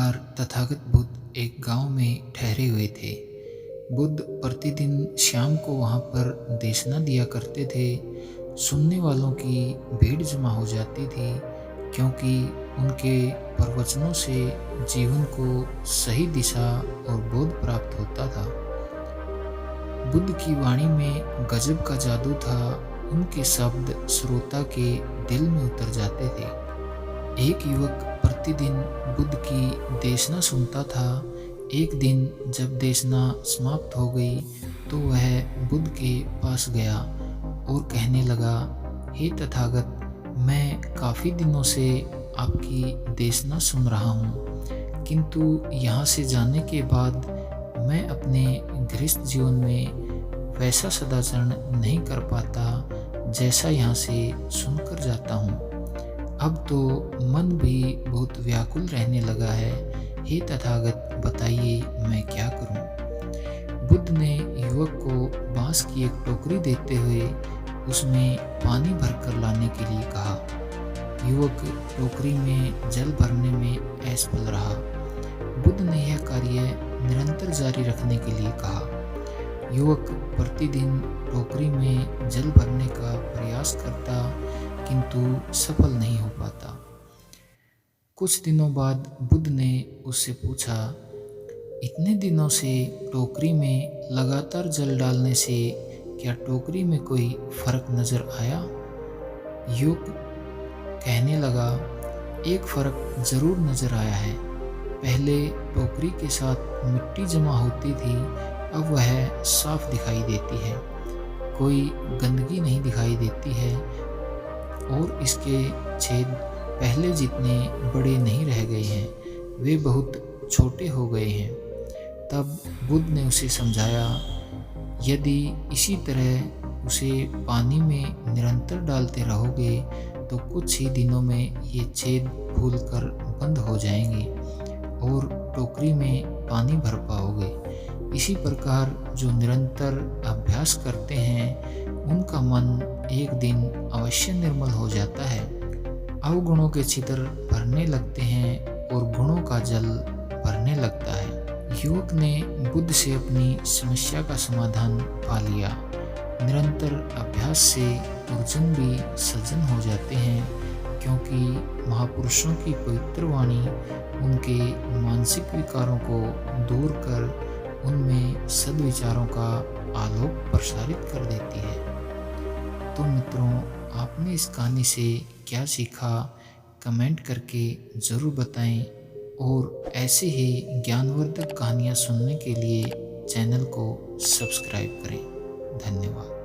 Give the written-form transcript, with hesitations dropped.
बार तथागत बुद्ध एक गांव में ठहरे हुए थे। बुद्ध प्रतिदिन शाम को वहां पर देशना दिया करते थे। सुनने वालों की भीड़ जमा हो जाती थी, क्योंकि उनके प्रवचनों से जीवन को सही दिशा और बोध प्राप्त होता था। बुद्ध की वाणी में गजब का जादू था। उनके शब्द श्रोता के दिल में उतर जाते थे। एक युवक प्रतिदिन बुद्ध की देशना सुनता था। एक दिन जब देशना समाप्त हो गई तो वह बुद्ध के पास गया और कहने लगा, हे तथागत, मैं काफ़ी दिनों से आपकी देशना सुन रहा हूँ, किंतु यहाँ से जाने के बाद मैं अपने गृहस्थ जीवन में वैसा सदाचरण नहीं कर पाता जैसा यहाँ से सुनकर जाता हूँ। अब तो मन भी बहुत व्याकुल रहने लगा है। हे तथागत, बताइए मैं क्या करूं? बुद्ध ने युवक को बांस की एक टोकरी देते हुए उसमें पानी भरकर लाने के लिए कहा। युवक टोकरी में जल भरने में असफल रहा। बुद्ध ने यह कार्य निरंतर जारी रखने के लिए कहा। युवक प्रतिदिन टोकरी में जल भरने का प्रयास करता, किंतु सफल नहीं हो पाता। कुछ दिनों बाद बुद्ध ने उससे पूछा, इतने दिनों से टोकरी में लगातार जल डालने से क्या टोकरी में कोई फर्क नजर आया? युवक कहने लगा, एक फर्क जरूर नजर आया है। पहले टोकरी के साथ मिट्टी जमा होती थी, अब वह साफ दिखाई देती है। कोई गंदगी नहीं दिखाई देती है और इसके छेद पहले जितने बड़े नहीं रह गए हैं, वे बहुत छोटे हो गए हैं। तब बुद्ध ने उसे समझाया, यदि इसी तरह उसे पानी में निरंतर डालते रहोगे तो कुछ ही दिनों में ये छेद फूलकर बंद हो जाएंगे और टोकरी में पानी भर पाओगे। इसी प्रकार जो निरंतर अभ्यास करते हैं उनका मन एक दिन अवश्य निर्मल हो जाता है। अवगुणों के छिद्र भरने लगते हैं और गुणों का जल भरने लगता है। युवक ने बुद्ध से अपनी समस्या का समाधान पा लिया। निरंतर अभ्यास से दुर्जन भी सज्जन हो जाते हैं, क्योंकि महापुरुषों की पवित्र वाणी उनके मानसिक विकारों को दूर कर उनमें सद्विचारों का आलोक प्रसारित कर देती है। तो मित्रों, आपने इस कहानी से क्या सीखा, कमेंट करके ज़रूर बताएं और ऐसे ही ज्ञानवर्धक कहानियाँ सुनने के लिए चैनल को सब्सक्राइब करें। धन्यवाद।